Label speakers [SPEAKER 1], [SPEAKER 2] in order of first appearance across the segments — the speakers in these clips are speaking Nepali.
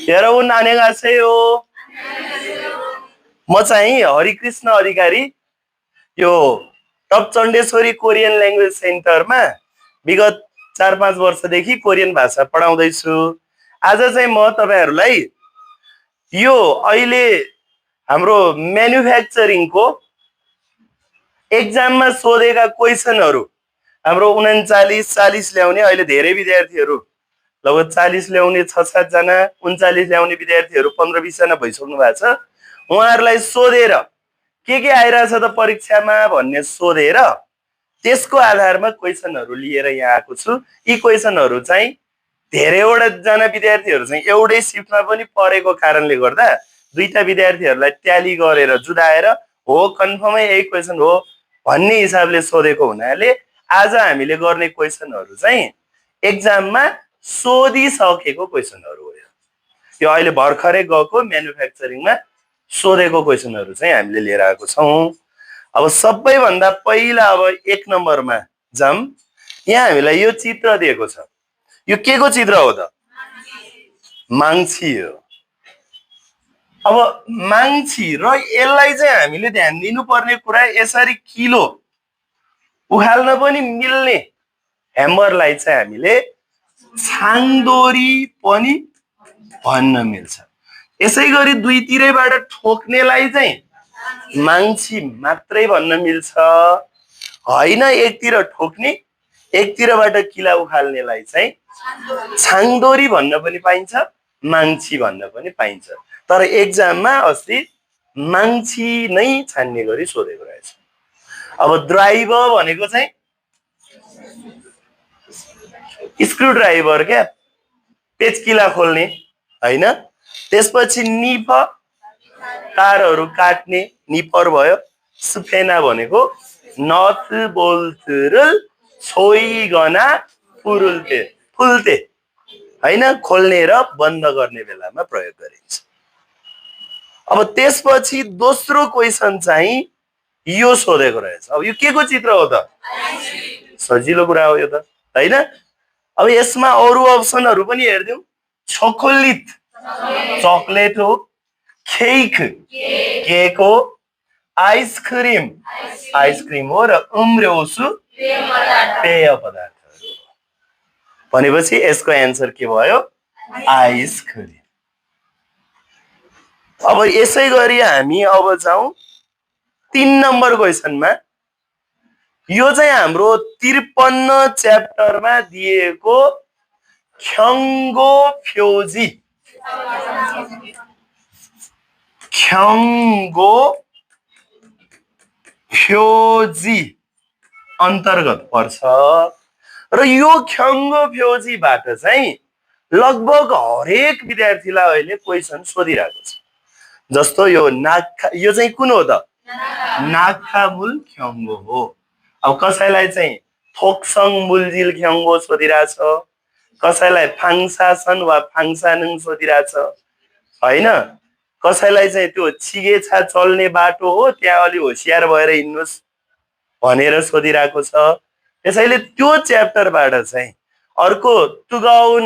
[SPEAKER 1] 여러분 안녕하세요. म चाहिँ हरिकृष्ण अधिकारी यो टप चण्डेश्वरी कोरियन ल्याङ्ग्वेज सेन्टरमा विगत 4-5 वर्षदेखि कोरियन भाषा पढाउँदैछु। आज चाहिँ म तपाईहरुलाई यो अहिले हाम्रो म्यानुफ्याक्चरिङको एक्जाममा सोधेका क्वेशनहरु हाम्रो 39-40 ल्याउने अहिले धेरै विद्यार्थीहरु लगभग 40 ल्याउने 6-7 जना 39 ल्याउने विद्यार्थीहरु 15-20 जना भइसक्नु भएको छ। उहाँहरुलाई सोधेर के आइराछ त परीक्षामा भन्ने सोधेर त्यसको आधारमा क्वेशनहरु लिएर यहाँ आएको छु। यी क्वेशनहरु चाहिँ धेरैवटा जना विद्यार्थीहरु चाहिँ एउटै शिफ्टमा पनि परेको कारणले गर्दा दुईटा विद्यार्थीहरुलाई ट्याली गरेर जुदाएर हो कन्फर्मै यही क्वेशन हो भन्ने हिसाबले सोधेको हुनाले आज हामीले गर्ने क्वेशनहरु चाहिँ एक्जाममा सोधिसकेको क्वेशनहरु हो। यो अहिले भर्खरै गएको म्यानुफ्याक्चरिङमा सोधेको क्वेशनहरु चाहिँ हामीले लिएर आएको छौं। अब सबैभन्दा पहिला अब 1 नम्बरमा जाम। यहाँ हामीलाई यो चित्र दिएको छ। यो केको चित्र हो त? माङछि हो। अब माङछि र यसलाई चाहिँ हामीले ध्यान दिनुपर्ने कुरा यसरी किलो उखाल्न पनि मिल्ने ह्यामरलाई चाहिँ हामीले छाङदोरी पनि भन्न मिल्छ। यसैगरी दुईतिरैबाट ठोक्नेलाई चाहिँ माङछि मात्रै भन्न मिल्छ। हैन एकतिर ठोक्ने एकतिरबाट किला उखाल्नेलाई चाहिँ छाङदोरी भन्न पनि पाइन्छ माङछि भन्न पनि पाइन्छ। तर एक्जाममा अस्ति माङछि नै छान्ने गरी सोधेको रहेछ। अब ड्राइभर भनेको चाहिँ स्क्रू ड्राइभर क्या पेचकिला खोल्ने हैन। त्यसपछि निफ तारहरु काट्ने निपर भयो। सुफेना भनेको नथ बोल्ट र छोइगना फुरुल्ते फुल्ते हैन खोल्ने र बन्द गर्ने बेलामा प्रयोग गरिन्छ। अब त्यसपछि दोस्रो क्वेशन चाहिँ यो सोधेको रहेछ। अब यो केको चित्र हो त? सजिलो कुरा हो यो त हैन। अब यसमा अरु अप्सनहरु पनि हेर्दियौ। चोकोलेट चकलेट हो। केक केक हो। आइसक्रिम आइसक्रिम हो र उम्रेउसु पेय पदार्थहरु हो। भनेपछि यसको आन्सर के भयो? आइसक्रिम। अब यसै गरी हामी अब जाउँ 3 नम्बर क्वेशनमा। यो चाहिँ हाम्रो 53 च्याप्टरमा दिएको ख्यङ्गो फ्योजी ख्यङ्गो फ्योजी अन्तर्गत पर्छ र यो ख्यङ्गो फ्योजीबाट चाहिँ लगभग हरेक विद्यार्थीलाई अहिले क्वेशन सोधिरहेको छ। जस्तो यो नाखा यो चाहिँ कुन हो त? नाखामुल ख्यङ्गो हो। अब कसैलाई चाहिँ थोक्सङ मुलजिल ख्यङ्गो सोधिरहेछ, कसैलाई फाङसासन वा फाङसानङ सोधिरहेछ हैन। कसैलाई चाहिँ त्यो छिगेछा चल्ने बाटो हो त्यहाँ अलि होशियार भएर हिँड्नुस् भनेर सोधिरहेको छ। त्यसैले त्यो च्याप्टरबाट चाहिँ अर्को तुगाउन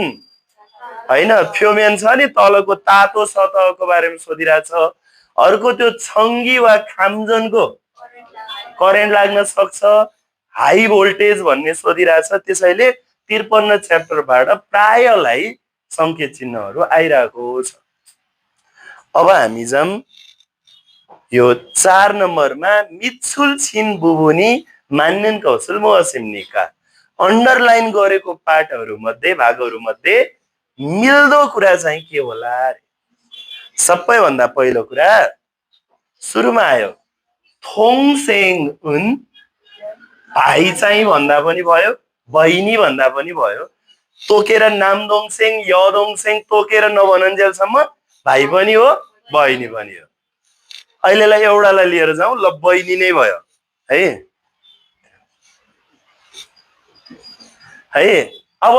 [SPEAKER 1] हैन फ्योमेन छ नि तलको तातो सतहको बारेमा सोधिरहेछ। अर्को त्यो छङ्गी वा खामजनको करेन्ट लाग्न सक्छ हाई भोल्टेज भन्ने सोधिरहेछ। त्यसैले 53 च्याप्टरबाट प्रायलाई संकेत चिन्हहरु आइरहेको छ। अब हामी जाम यो 4 नम्बरमा मिच्छुल छिन बुबुनी मान्यन कौशल मोहसिमनिका अन्डरलाइन गरेको पाठहरु मध्ये भागहरु मध्ये मिल्दो कुरा चाहिँ के होला? सबैभन्दा पहिलो कुरा सुरुमा आयो थोङसेङ उन भाइ चाहिँ भन्दा पनि भयो बहिनी भन्दा पनि भयो। तोकेर नामदोङसेङ यदोङसेङ तोकेर नभनन्जेलसम्म भाइ पनि हो बहिनी पनि हो। अहिलेलाई एउटालाई लिएर जाउँ ल बहिनी नै भयो है। अब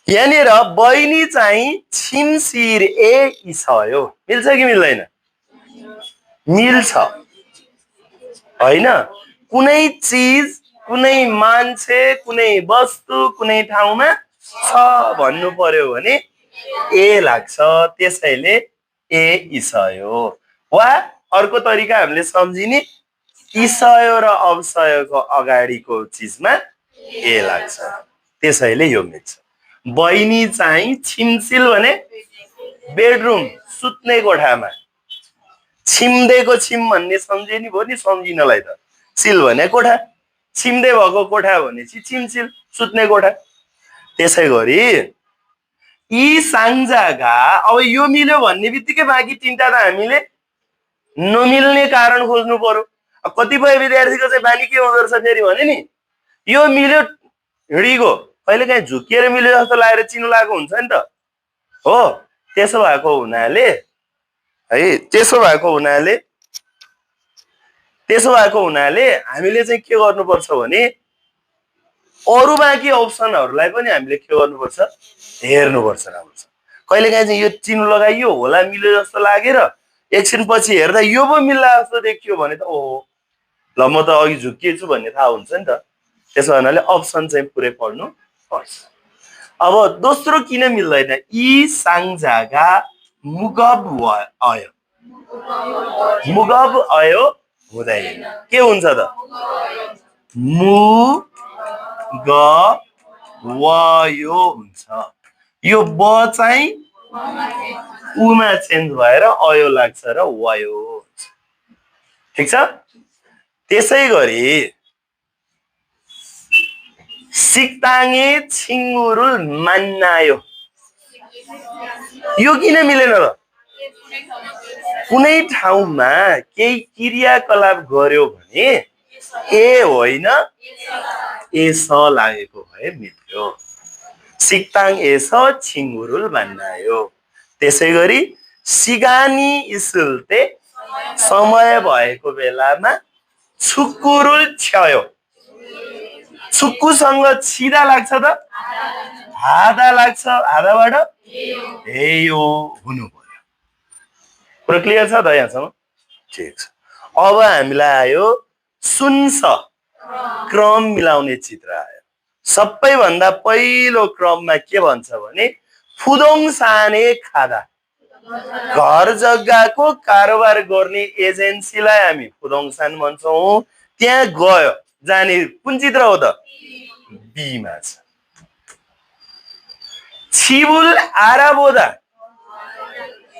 [SPEAKER 1] यहाँनिर बहिनी चाहिँ छिनसिर ए इसयो मिल्छ कि मिल्दैन? मिल्छ हैन। कुनै चीज कुनै मान्छे कुनै वस्तु कुनै ठाउँमा भन्नु पर्यो भने ए लाग्छ, त्यसैले ए इसयो। वा अर्को तरिका हामीले सम्झिने, इसयो र अवसयको अगाडिको चिजमा ए लाग्छ, त्यसैले यो मिल्छ। बहिनी चाहिँ छिमसिल भने बेडरुम, सुत्ने कोठामा। छिम्देको छिम भन्ने सम्झिने भयो नि, सम्झिनलाई त सिल भने कोठा, छिम्दै भएको कोठा भनेपछि छिमसिल, सुत्ने कोठा। त्यसै गरी यी साङ्जागा, अब यो मिल्यो भन्ने बित्तिकै बाँकी तिनटा त हामीले नमिल्ने कारण खोज्नु पर्यो। कतिपय विद्यार्थीको चाहिँ बानी के हुँदो रहेछ फेरि भने नि, यो मिल्यो हिँडिगयो, कहिले काहीँ झुकिएर मिल्यो जस्तो लागेर चिनो लागेको हुन्छ नि त। हो, त्यसो भएको हुनाले है, त्यसो भएको हुनाले हामीले चाहिँ के गर्नुपर्छ भने अरू बाँकी अप्सनहरूलाई पनि हामीले के गर्नुपर्छ, हेर्नुपर्छ राम्रो। कहिले काहीँ चाहिँ यो चिनो लगाइयो होला मिल्यो जस्तो लागेर एकछिन पछि हेर्दा यो पो मिल्ला जस्तो देखियो भने त ओहो, ल म त अघि झुकिएछु भन्ने थाहा हुन्छ नि त। त्यसो हुनाले अप्सन चाहिँ पुरै पढ्नु पर्छ। अब दोस्रो किन मिल्दैन, यी साङ्जागा मुगब आयो, मुगब आयो हुँदैन, के हुन्छ त, मु ग वायो हुन्छ। यो ब चाहिँ उमा चेन्ज भएर अयो लाग्छ र वायो हुन्छ। ठिक छ। त्यसै गरी सिक्ताङे छिङ्गुरुल मान्नायो, यो किन मिलेन र? कुनै ठाउँमा केही क्रियाकलाप गर्यो भने ए होइन एस लागेको भए मिल्यो। सिक्ताङ एस छिङ्गुरुल मान्नायो। त्यसै गरी सिगानी इसुल्ते, समय भएको बेलामा छुकुरुल छ्यायो, छुक्कुसँग छिदा लाग्छ त हादा लाग्छ, हादाबाट हेयो हुनु पर्यो। पुरा क्लियर छ त यहाँसम्म? ठिक छ। अब हामीलाई आयो सुन्छ, क्रम मिलाउने चित्र आयो। सबैभन्दा पहिलो क्रममा के भन्छ भने फुदोङ साने खादा, घर जग्गाको कारोबार गर्ने एजेन्सीलाई हामी फुदोङसान भन्छौँ। त्यहाँ गयो, जाने कुन चित्र हो त? बीमा छ। छिबुल आराबोदा,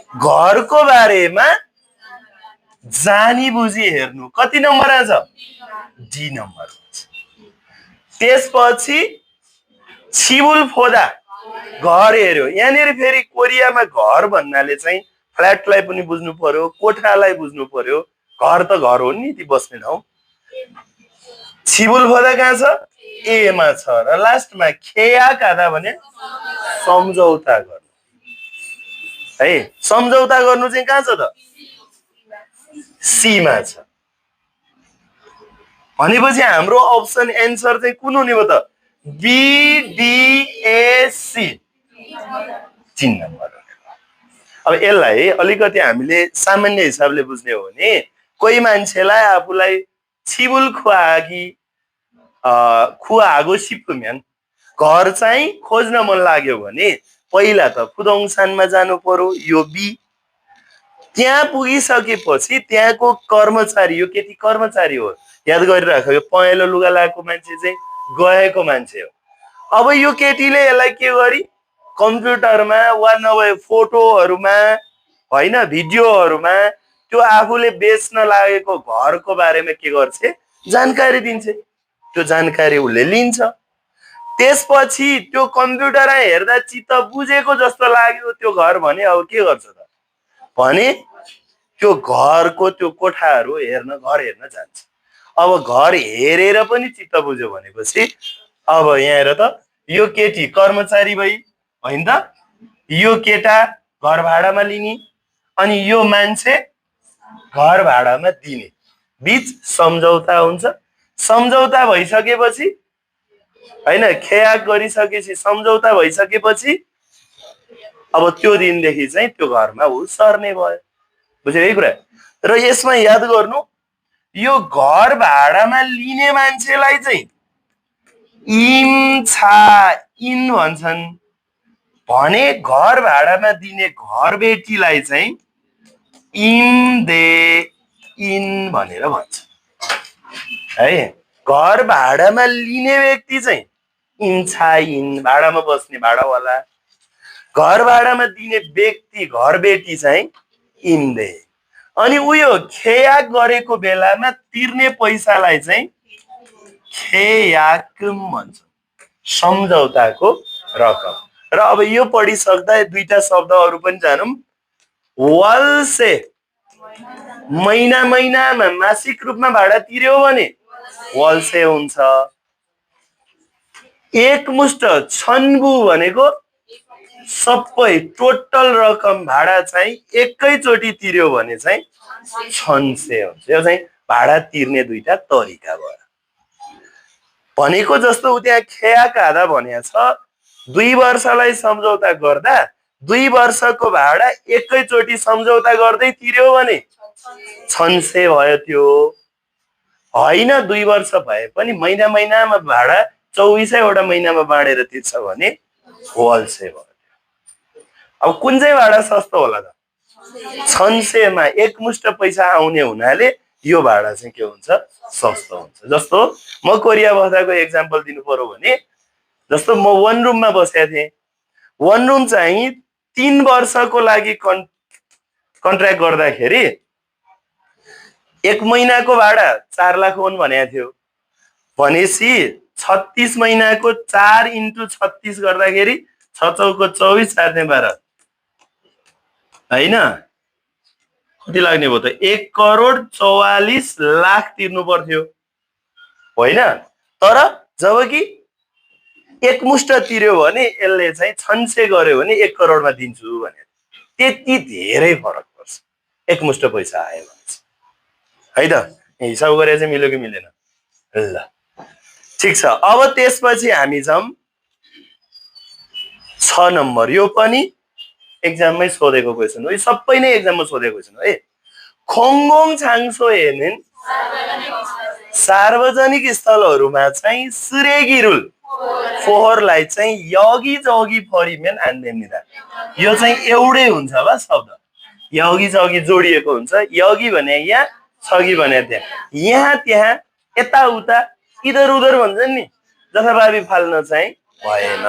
[SPEAKER 1] घरको बारेमा जानी बुझी हेर्नु, कति नम्बर आछ? D number. त्यसपछि छिबुल फोदा, घर हेर्यो। यहाँनिर फेरि कोरियामा घर भन्नाले चाहिँ फ्ल्याटलाई पनि बुझ्नु पर्यो, कोठालाई बुझ्नु पर्यो। घर त घर हो नि, ती बस्ने ठाउँ। छिबुल फोदा कहाँ छ? ए मा छ। र लास्टमा खेया कादा भने सम्झौता गर्नु है। सम्झौता गर्नु चाहिँ कहाँ छ त? सी मा छ। भनेपछि हाम्रो अप्सन एन्सर चाहिँ कुन हुने भयो त? बिडिएसी, 3 नम्बर। अब यसलाई अलिकति हामीले सामान्य हिसाबले बुझ्ने हो भने कोही मान्छेलाई आफूलाई छिबुल खुवागो सिपुम्यान घर चाहिँ खोज्न मन लाग्यो भने पहिला त फुदोङसानमा जानु पर्यो, यो बी। त्यहाँ पुगिसकेपछि त्यहाँको कर्मचारी, यो केटी कर्मचारी हो, याद गरिराख, यो पहेँलो लुगा लगाएको मान्छे चाहिँ गएको मान्छे हो। अब यो केटीले यसलाई के गरी कम्प्युटरमा वा नभए फोटोहरूमा होइन भिडियोहरूमा त्यो आफूले बेच्न लागेको घरको बारेमा के गर्छ, जानकारी दिन्छ। त्यो जानकारी उसले लिन्छ। त्यसपछि त्यो कम्प्युटरमा हेर्दा चित्त बुझेको जस्तो लाग्यो त्यो घर भने अब के गर्छ त भने त्यो घरको त्यो कोठाहरू हेर्न, घर हेर्न जान्छ। अब घर हेरेर पनि चित्त बुझ्यो भनेपछि अब यहाँ हेर त, यो केटी कर्मचारी भई होइन त, यो केटा घर भाडामा लिने अनि यो मान्छे घर भाडामा दिने बीच सम्झौता हुन्छ। सम्झौता भइसकेपछि होइन, खेयाक गरिसकेपछि सम्झौता भइसकेपछि अब त्यो दिनदेखि चाहिँ त्यो घरमा ऊ सर्ने भयो। बुझ्यो यही कुरा? र यसमा याद गर्नु, यो घर भाडामा लिने मान्छेलाई चाहिँ इम्छा इन भन्छन् भने घर भाडामा दिने घर बेटीलाई चाहिँ इन दे इन भनेर भन्छ है। घर भाडामा लिने व्यक्ति चाहिँ इन छा इन भाडामा बस्ने भाडावाला, घर भाडामा दिने व्यक्ति घर बेटी चाहिँ इन दे। अनि उयो खेयाक गरेको बेलामा तिर्ने पैसालाई चाहिँ खेयाक भन्छ, सम्झौताको रकम। र अब यो पढिसक्दा दुईटा शब्दहरू पनि जानौँ। वालसे महिना महिनामा मासिक रूपमा भाडा तिर्यो भने वालसे हुन्छ। एकमुष्ट छन्बु भनेको सबै टोटल रकम भाडा चाहिँ एकैचोटि तिर्यो भने चाहिँ छन्से हुन्छ। यो चाहिँ भाडा तिर्ने दुईटा तरिका भयो। भनेको जस्तो उ त्यहाँ खेयाक आधा भनेको छ, 2 वर्षलाई सम्झौता गर्दा 2 वर्षको भाडा एकैचोटि सम्झौता गर्दै तिर्यो भने छन्से भयो। त्यो होइन 2 वर्ष भए पनि महिना महिनामा भाडा 24वटा महिनामा बाँडेर तिर्छ भने वालसे भयो। अब कुन चाहिँ भाडा सस्तो होला त? छन्सेमा एकमुष्ट पैसा आउने हुनाले यो भाडा चाहिँ के हुन्छ? सस्तो हुन्छ। जस्तो म कोरिया बस्दाको एक्जाम्पल दिनु पर्यो भने, जस्तो म वन रुममा बसेको थिएँ। वन रुम चाहिँ 3 वर्षको लागि कन्ट्र्याक्ट गर्दाखेरि 1 महिनाको भाडा 4 लाख वन भनेको थियो। भनेपछि 36 महिनाको 4 × 36 गर्दाखेरि 6 चौको 24 4 12 होइन कति लाग्ने भयो त? 1,44,00,000 तिर्नु पर्थ्यो होइन। तर जब कि एकमुष्ट तिर्यो भने यसले चाहिँ छन्से गर्यो भने 1 करोडमा दिन्छु भने त्यति धेरै फरक पर्छ एकमुष्ट पैसा आयो भने है त। हिसाब गरे चाहिँ मिल्यो कि मिलेन? ल ठिक छ। अब त्यसपछि हामी जाउँ 6 नम्बर। यो पनि एक्जाममै सोधेको क्वेसन हो। यो सबै नै एक्जाममा सोधेको क्वेसन हो है। खोङगोङ छाङसो हेर्ने सार्वजनिक स्थलहरूमा चाहिँ सुरेगी रुल फोहोरलाई चाहिँ यगी जगी फरिमेन आन्देनिदा। यो चाहिँ एउटै हुन्छ बा शब्द, यगी जगी जोडिएको हुन्छ। यगी भने यहाँ, छगी भने त्यहाँ, यहाँ त्यहाँ, यताउता, इधर उधर भन्छन् नि, जथाभावी फाल्न चाहिँ भएन।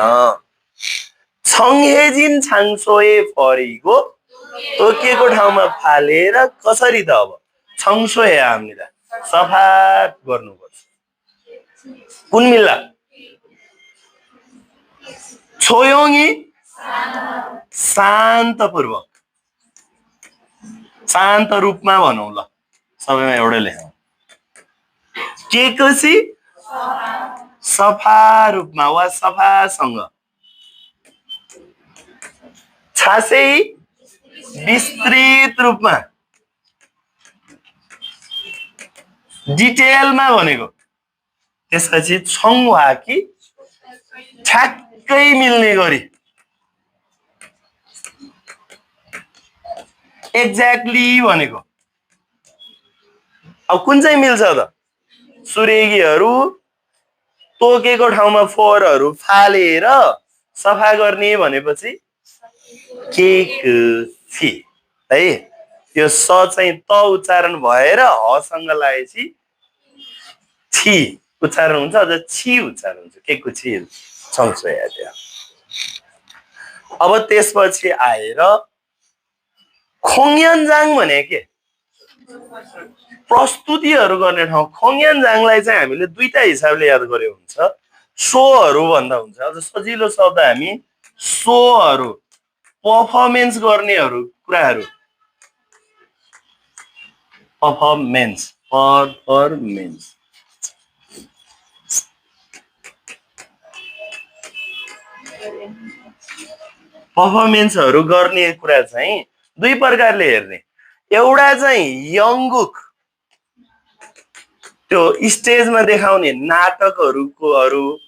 [SPEAKER 1] छङहेजिन छाङसोए फरिको तोकिएको ठाउँमा फालेर कसरी त? अब छङसोए हामीले सफा गर्नुपर्छ। कुन मिल्ला? छोयोङी शान्तपूर्वक, शान्त रूपमा भनौँ ल, सबैमा एउटै लेखौँ। केकोसी सफा रूपमा वा सफासँग। छासै विस्तृत रूपमा, डिटेलमा भनेको। त्यसपछि छङवाकी ठ्याक्कै मिल्ने गरी, एक्ज्याक्टली भनेको। अब कुन चाहिँ मिल्छ त? सुरेगीहरू तोकेको ठाउँमा फोहोरहरू फालेर सफा गर्ने भनेपछि केकसी है। यो स चाहिँ त उच्चारण भएर हसँग लागेपछि छि उच्चारण हुन्छ, अझ छि उच्चारण हुन्छ। केको छि छङसोया त्यो। अब त्यसपछि आएर खोङयनजाङ भने के? प्रस्तुतिहरू गर्ने ठाउँ। खोङयनजाङलाई चाहिँ हामीले दुईटा हिसाबले याद गर्यो हुन्छ। सोहरू भन्दा हुन्छ। अझ सजिलो शब्द हामी सोहरू, पर्फर्मेन्स गर्नेहरू कुराहरू, पर्फर्मेन्स पर्फर्मेन्स पर्फर्मेन्सहरू गर्ने कुरा चाहिँ दुई प्रकारले हेर्ने। एउटा चाहिँ यङ्गुक, त्यो स्टेजमा देखाउने नाटकहरूको अरू।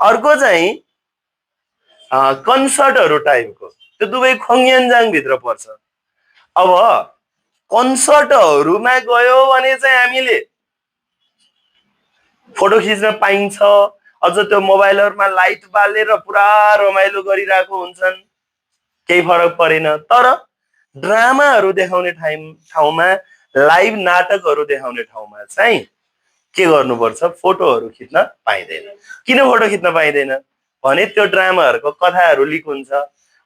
[SPEAKER 1] अर्को चाहिँ कन्सर्टहरू टाइपको, त्यो दुवै खोङयनजाङ भित्र पर्छ। अब कन्सर्टहरूमा गयो भने चाहिँ हामीले फोटो खिच्न पाइन्छ, अझ त्यो मोबाइलहरुमा लाइट बालेर पुरा रमाइलो गरिरहेको हुन्छन्, केही फरक परेन। तर ड्रामाहरू देखाउने ठाउँमा, लाइभ नाटकहरू देखाउने ठाउँमा चाहिँ के गर्नुपर्छ, फोटोहरू खिच्न पाइँदैन। किन फोटो खिच्न पाइँदैन भने त्यो ड्रामाहरूको कथाहरू लिक हुन्छ,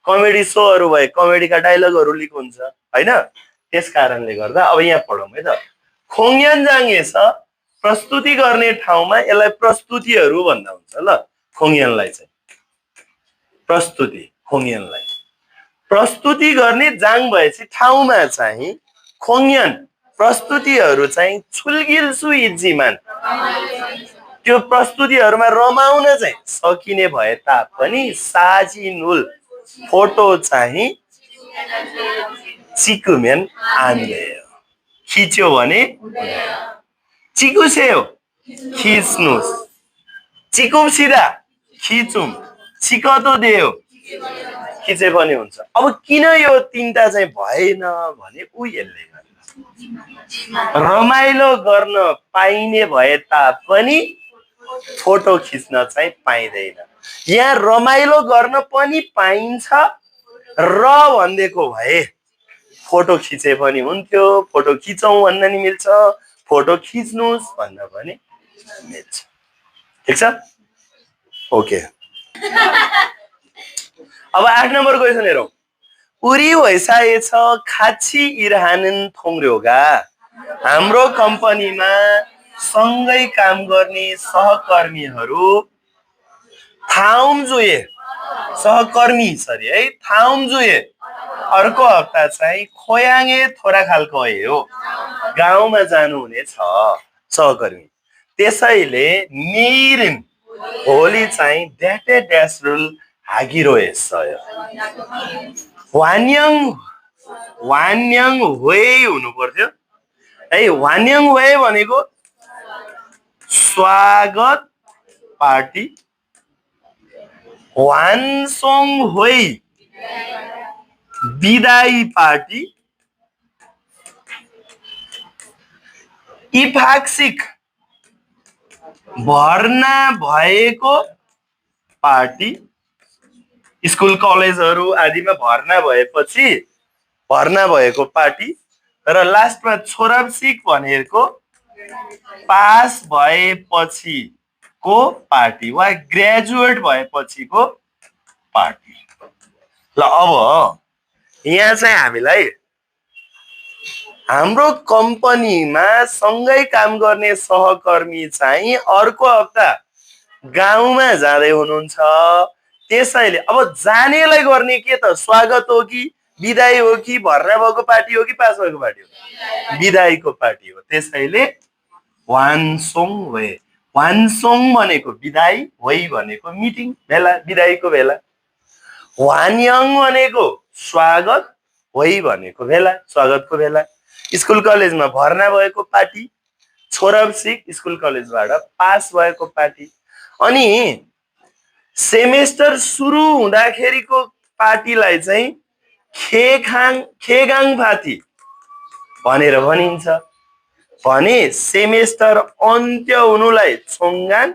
[SPEAKER 1] कमेडी सोहरू भए कमेडीका डायलगहरू लिक हुन्छ हैन। त्यस कारणले गर्दा अब यहाँ पढौँ है त। खोङयानजाङ छ प्रस्तुति गर्ने ठाउँमा, यसलाई प्रस्तुतिहरू भन्दा हुन्छ ल। खोङयानलाई चाहिँ प्रस्तुति, खोङयानलाई प्रस्तुति गर्ने जाङ भएपछि ठाउँमा चाहिँ खोङयान प्रस्तुतिहरू चाहिँ छुल्गिल्सु इज्जीमान, त्यो प्रस्तुतिहरूमा रमाउन चाहिँ सकिने भए तापनि साजिनुल फोटो चाहिँ चिकुमेन आन्ले, खिच्यो भने चिकुसेयो खिच्नुस्, चिकुम सिधा खिचुम, चिकतो देऊ खिचे पनि हुन्छ। अब किन यो तीनटा चाहिँ भएन भने उ यसले गर्दा रमाइलो गर्न पाइने भए तापनि फोटो खिच्न चाहिँ पाइँदैन। यहाँ रमाइलो गर्न पनि पाइन्छ र भन्देको भए फोटो खिचे पनि हुन्थ्यो, फोटो खिचौँ भन्न नि मिल्छ, फोटो खिच्नुस् भन्न पनि मिल्छ। ठिक छ, ओके। अब 8 नम्बर क्वेसन हेरौँ। उरी भइसकेछ खाची इरहानन थोङ्ग्रोगा, हाम्रो कम्पनीमा सँगै काम गर्ने सहकर्मीहरू थाउमजुए, सहकर्मी सरी है, थाउमजुए अर्को हप्ता चाहिँ खोयाङे थोरा खालको हो, गाउँमा जानुहुनेछ सहकर्मी। त्यसैले निरिन होली चाहिँ ड्याटे ड्यासरुल हागिरोएसयो, वान्याङ वान्याङ होए हुनु पर्थ्यो है। वान्याङ होए भनेको स्वागत पार्टी, वानसोङ होए बिदाई पार्टी, इफाक्सिक भर्ना भएको पार्टी, स्कुल कलेजहरू आदिमा भर्ना भएपछि भर्ना भएको पार्टी, र लास्टमा छोराबसिक भनेको पास भएपछिको पार्टी वा ग्रेजुएट भएपछिको पार्टी। ल अब यहाँ चाहिँ हामीलाई हाम्रो कम्पनीमा सँगै काम गर्ने सहकर्मी चाहिँ अर्को हप्ता गाउँमा जाँदै हुनुहुन्छ। त्यसैले अब जानेलाई गर्ने के त, स्वागत हो कि बिदाई हो कि भर्ना भएको पार्टी हो कि पास भएको पार्टी हो, बिदाईको पार्टी हो। त्यसैले वानसोङ होए, वानसोङ भनेको बिदाई, होई भनेको मिटिङ भेला, बिदाईको भेला, वान्याङ भनेको स्वागत, होई भनेको भेला, स्वागतको भेला। स्कुल कलेजमा भर्ना भएको पार्टी, छोराबसिक स्कुल कलेजबाट पास भएको पार्टी। अनि सेमेस्टर सुरु हुँदाखेरिको पार्टीलाई चाहिँ खेगाङ फाती भनेर भनिन्छ भने सेमेस्टर अन्त्य हुनुलाई छोङगाङ,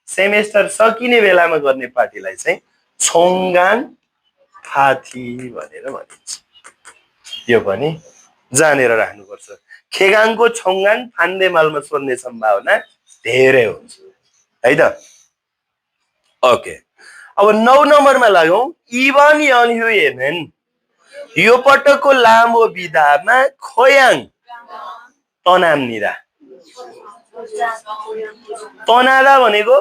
[SPEAKER 1] सेमेस्टर सकिने बेलामा गर्ने पार्टीलाई चाहिँ छोङगाङ फाती भनेर भनिन्छ। यो पनि जानेर राख्नुपर्छ। खेगाङको छोङगाङ फान्देमालमा सोध्ने सम्भावना धेरै हुन्छ है त। ओके, अब 9 नम्बरमा लागौँ। इभन यनह्युएनन, यो पटकको लामो विधामा खोयाङ तनामनिदा, तनादा भनेको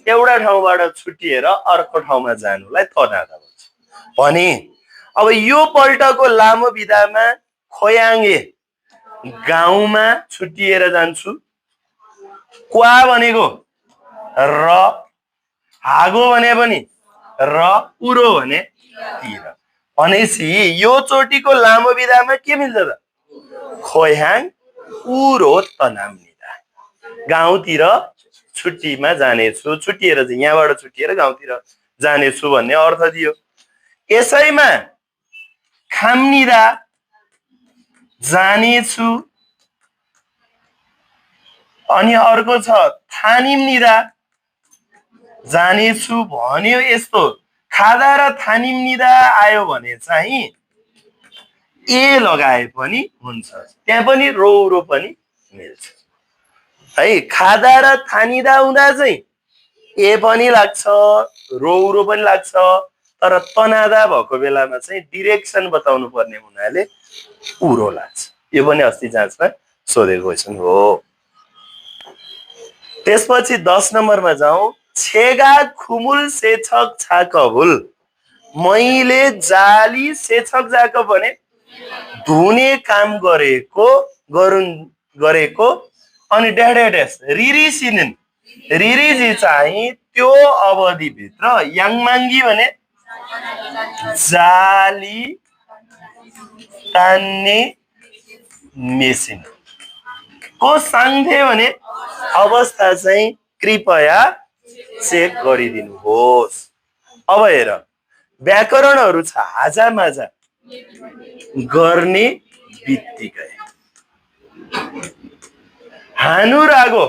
[SPEAKER 1] एउटा ठाउँबाट छुटिएर अर्को ठाउँमा जानुलाई तनादा भन्छ भने अब यो पल्टको लामो विधामा खोयाङे गाउँमा छुटिएर जान्छु, क्वा भनेको र, हागो भने पनि र, उरो भने तिर भनेपछि यो चोटिको लामो विधामा के मिल्छ त, खोयाङ उरो तनामनिदा, गाउँतिर छुट्टीमा जानेछु, छुट्टिएर चाहिँ यहाँबाट छुट्टिएर गाउँतिर जानेछु भन्ने अर्थ दियो। यसैमा खामनिदा जानेछु, अनि अर्को छ थानिमनिदा जानेछु भन्यो यस्तो खादा र थानिम्निदा आयो भने चाहिँ ए लगाए पनि हुन्छ, त्यहाँ पनि रौरो पनि मिल्छ है। खादा र थानिदा हुँदा चाहिँ ए पनि लाग्छ रौरो पनि लाग्छ, तर तनादा भएको बेलामा चाहिँ डिरेक्सन बताउनु पर्ने हुनाले उरो लाग्छ। यो पनि अस्ति जाँचमा सोधेको क्वेसन हो। त्यसपछि 10 नम्बरमा जाउँ। छेगा खुमुल सेछक छाकभुल, मैले जाली सेछक जाक भने धुने काम गरेको अनि ड्यास रिरिसिनिन्, रिरिजी चाहिँ त्यो अवधिभित्र याङमाङ्गी भने जाली तान्ने मेसिन को साङ्थे भने अवस्था चाहिँ कृपया चेक गरिदिनुहोस्। अब हेर व्याकरणहरू छ हाजामाजा गर्ने बित्तिकै, हानु रागो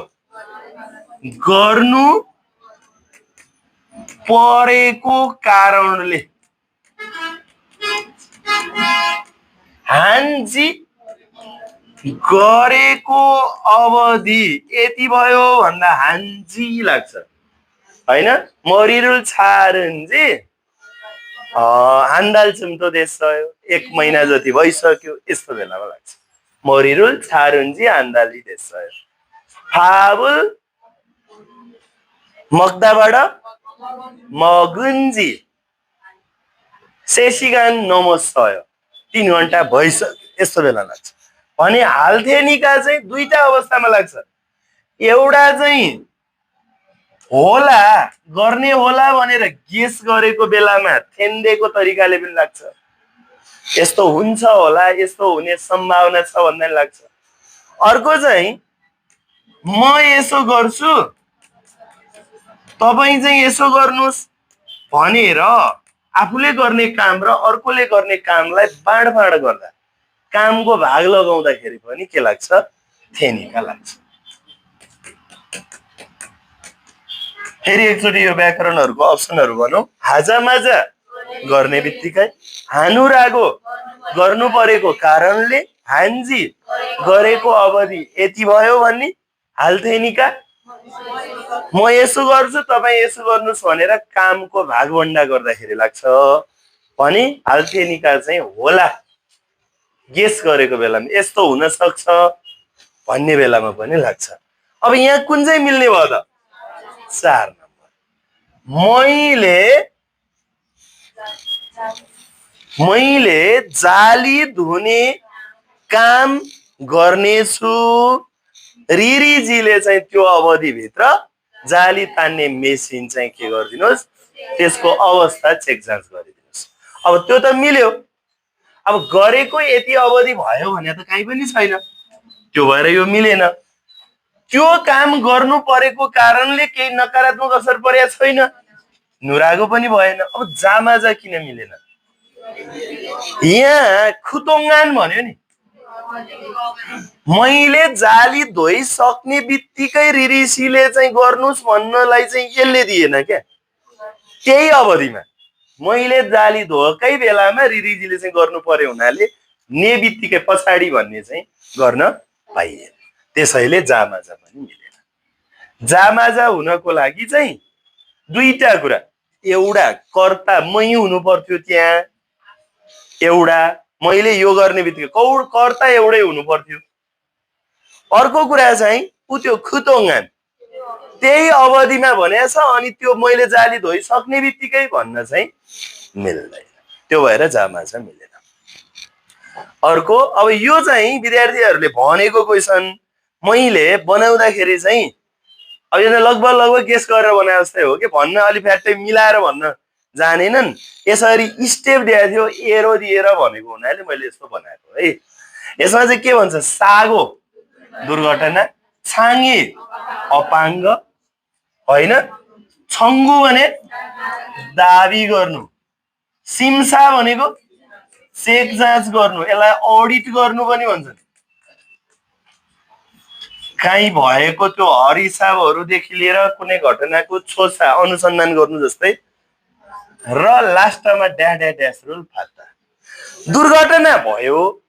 [SPEAKER 1] गर्नु परेको कारणले, हान्जी गरेको अवधि यति भयो भन्दा हान्जी लाग्छ होइन। मरिरुल छारुन्जी हान्दाल चिम्टो देश रह्यो 1 महिना जति भइसक्यो, यस्तो बेलामा लाग्छ मरिरुल छारुन्जी हान्दाली देश रह्यो। फाबुल मक्दाबाट मगुन्जी शेषिगान नमस्यो 3 घण्टा भइसक्यो, यस्तो बेला लाग्छ भने हाल्थेनिका चाहिँ दुईटा अवस्थामा लाग्छ। एउटा चाहिँ होला गर्ने होला भनेर गेस गरेको बेलामा थेन्देको तरिकाले पनि लाग्छ, यस्तो हुन्छ होला यस्तो हुने सम्भावना छ भन्ने लाग्छ। अर्को चाहिँ म यसो गर्छु तपाईँ चाहिँ यसो गर्नुहोस् भनेर आफूले गर्ने काम र अर्कोले गर्ने कामलाई बाँडफाँड गर्दा कामको भाग लगाउँदाखेरि पनि के लाग्छ थेनिका लाग्छ। फेरि एकचोटि यो व्याकरणहरूको अप्सनहरू भनौँ। हाजामाजा गर्ने बित्तिकै, हानु रागो गर्नु परेको कारणले, हान्जी गरेको अवधि यति भयो भन्ने, हाल्थेनिका म यसो गर्छु तपाईँ यसो गर्नुहोस् भनेर कामको भागभण्डा गर्दाखेरि लाग्छ भने हाल्थेनिका चाहिँ होला गेस गरेको बेलामा यस्तो हुन सक्छ भन्ने बेलामा पनि लाग्छ। अब यहाँ कुन चाहिँ मिल्ने भयो त 4 नम्बर। मैले जाली धुने काम गर्नेछु, रिरिजीले चाहिँ त्यो अवधिभित्र जाली तान्ने मेसिन चाहिँ के गरिदिनुहोस् त्यसको अवस्था चेक जाँच गरिदिनुहोस्। अब त्यो त मिल्यो। अब गरेको यति अवधि भयो भने त काहीँ पनि छैन, त्यो भएर यो मिलेन। त्यो काम गर्नु परेको कारणले केही नकारात्मक असर परेको छैन, नुरागो पनि भएन। अब जामाजा किन मिलेन? यहाँ खुतोङ्गान भन्यो नि, मैले जाली धोइसक्ने बित्तिकै रिरिसीले चाहिँ गर्नुहोस् भन्नलाई चाहिँ यसले दिएन क्या। त्यही अवधिमा मैले जाली धोएकै बेलामा रिरिजीले चाहिँ गर्नु पर्यो हुनाले ने बित्तिकै पछाडि भन्ने चाहिँ गर्न पाइएन, त्यसैले जामाजा पनि मिलेन। जामाजा हुनको लागि चाहिँ दुईटा कुरा, एउटा कर्ता मै हुनु पर्थ्यो त्यहाँ, एउटा मैले यो गर्ने बित्तिकै कर्ता एउटै हुनु पर्थ्यो। अर्को कुरा चाहिँ उ त्यो खुतोङ्गान त्यही अवधिमा भनेछ अनि त्यो मैले जाली धोइसक्ने बित्तिकै भन्न चाहिँ मिल्दैन, त्यो भएर जामाजा मिलेन। अर्को अब यो चाहिँ विद्यार्थीहरूले भनेको क्वेसन मैले बनाउँदाखेरि चाहिँ अब यो लगभग गेस गरेर बनाए जस्तै हो कि भन्न अलि फ्याट्टै मिलाएर भन्न जानेनन्, यसरी स्टेप दिएको थियो एरो दिएर भनेको हुनाले मैले यस्तो बनाएको है। यसमा चाहिँ के भन्छ सागो दुर्घटना, छाङ्गे अपाङ्ग होइन, छङ्गु भने दाबी गर्नु, सिमसा भनेको चेक जाँच गर्नु, यसलाई अडिट गर्नु पनि भन्छन्। काहीँ भएको त्यो हरहिसाबहरूदेखि लिएर कुनै घटनाको छोसा अनुसन्धान गर्नु जस्तै र लास्टमा ड्यास रुल फाल्दा दुर्घटना भयो,